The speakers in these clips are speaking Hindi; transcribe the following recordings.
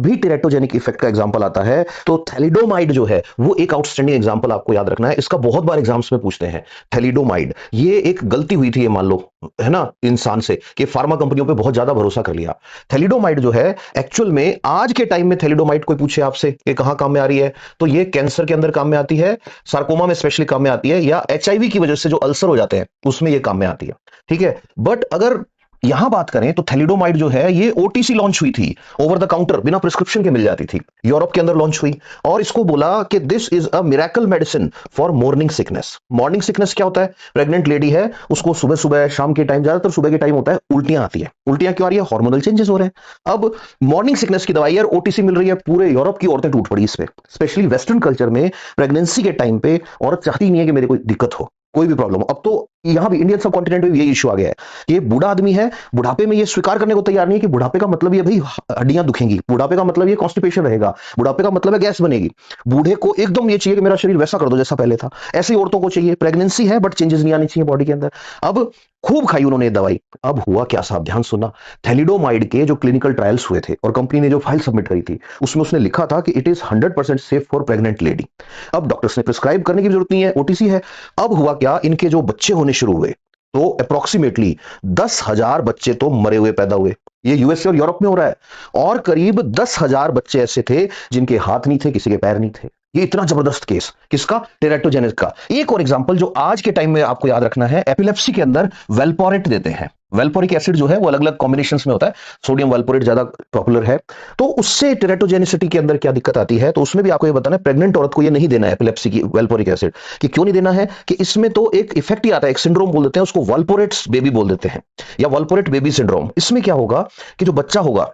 भी टेरेटोजेनिक इफेक्ट का एग्जांपल आता है तो थैलिडोमाइड जो है वो एक आउटस्टैंडिंग एग्जांपल आपको याद रखना है। इसका बहुत बार एग्जाम्स में पूछते हैं। थैलिडोमाइड, ये एक गलती हुई थी, ये मान लो, है ना, इंसान से, कि फार्मा कंपनियों पे बहुत ज्यादा भरोसा कर लिया। थैलिडोमाइड जो है एक्चुअल में आज के टाइम में थैलिडोमाइड कोई पूछे आपसे कि कहां काम में आ रही है, तो ये कैंसर के अंदर काम में आती है, सार्कोमा में स्पेशली काम में आती है, या एचआईवी की वजह से जो अल्सर हो जाते हैं उसमें ये काम में आती है। ठीक है, बट अगर यहां बात करें तो थैलिडोमाइड जो है ये ओटीसी लॉन्च हुई थी, ओवर द काउंटर, बिना प्रिस्क्रिप्शन के मिल जाती थी, यूरोप के अंदर लॉन्च हुई। और इसको बोला कि this is a miracle medicine for morning sickness. Morning sickness क्या होता है? प्रेग्नेंट लेडी है, उसको सुबह सुबह, शाम के टाइम, ज्यादातर सुबह के टाइम होता है, उल्टियां आती है। उल्टियां क्यों आ रही है? हार्मोनल चेंजेस हो रहे हैं। अब मॉर्निंग सिकनेस की दवाई यार ओटीसी मिल रही है, पूरे यूरोप की औरतें टूट पड़ी इस पे। स्पेशली वेस्टर्न कल्चर में प्रेगनेंसी के टाइम पे औरत चाहती नहीं है कि मेरे कोई दिक्कत हो, कोई भी प्रॉब्लम हो। अब तो यहां भी इंडियन सब कॉन्टिनेंट में ये इश्यू आ गया है कि बूढ़ा आदमी है, बुढ़ापे में ये स्वीकार करने को तैयार नहीं है कि बुढ़ापे का मतलब ये भाई हड्डियां दुखेंगी, बुढ़ापे का मतलब ये कॉन्स्टिपेशन रहेगा, बुढ़ापे का मतलब है गैस बनेगी। बूढ़े को एकदम ये चाहिए कि मेरा शरीर वैसा कर दो जैसा पहले था। ऐसी औरतों को चाहिए, प्रेगनेंसी है बट चेंजेस नहीं आनी चाहिए बॉडी के अंदर। अब खूब खाई उन्होंने दवाई। अब हुआ क्या साहब, ध्यान सुनना। थैलिडोमाइड के जो क्लिनिकल ट्रायल्स हुए थे और कंपनी ने जो फाइल सबमिट करी थी उसमें उसने लिखा था कि it is 100% safe for pregnant lady. अब डॉक्टर्स ने प्रिस्क्राइब करने की जरूरत नहीं है, ओटीसी है। अब हुआ क्या, इनके जो बच्चे होने शुरू हुए तो अप्रोक्सीमेटली 10,000 बच्चे तो मरे हुए पैदा हुए। ये यूएसए और यूरोप में हो रहा है। और करीब 10,000 बच्चे ऐसे थे जिनके हाथ नहीं थे, किसी के पैर नहीं थे। ये इतना जबरदस्त केस किसका? टेरेटोजेनिस का। एक और एग्जांपल जो आज के टाइम में आपको याद रखना है, एपिलेप्सी के अंदर वेलपोरेट देते हैं। वेलपोरिक एसिड जो है वो अलग अलग कॉम्बिनेशंस में होता है, सोडियम वेलपोरेट ज्यादा पॉपुलर है। तो उससे टेरेटोजेनिसिटी के अंदर क्या दिक्कत आती है, तो उसमें भी आपको ये बताना है, प्रेग्नेंट औरत को ये नहीं देना है एपिलेप्सी की वेलपोरिक एसिड। कि क्यों नहीं देना है? कि इसमें तो एक इफेक्ट ही आता है, एक सिंड्रोम बोल देते हैं उसको, वॉल्पोरेट्स बेबी बोल देते हैं, या वॉल्पोरेट बेबी सिंड्रोम। इसमें क्या होगा कि जो बच्चा होगा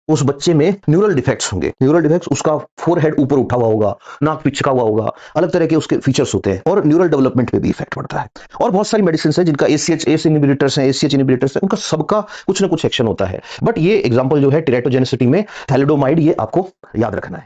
उस बच्चे में न्यूरल डिफेक्ट्स होंगे। न्यूरल डिफेक्ट्स, उसका फोरहेड ऊपर उठा हुआ होगा, नाक पिचका हुआ होगा, अलग तरह के उसके फीचर्स होते हैं, और न्यूरल डेवलपमेंट पे भी इफेक्ट पड़ता है। और बहुत सारी मेडिसिन है जिनका एस इनहिबिटर्स हैं, एसीएच इनहिबिटर्स हैं, उनका सबका कुछ ना कुछ एक्शन होता है। बट ये एग्जांपल जो है टेरेटोजेनिसिटी में थैलिडोमाइड, ये आपको याद रखना है।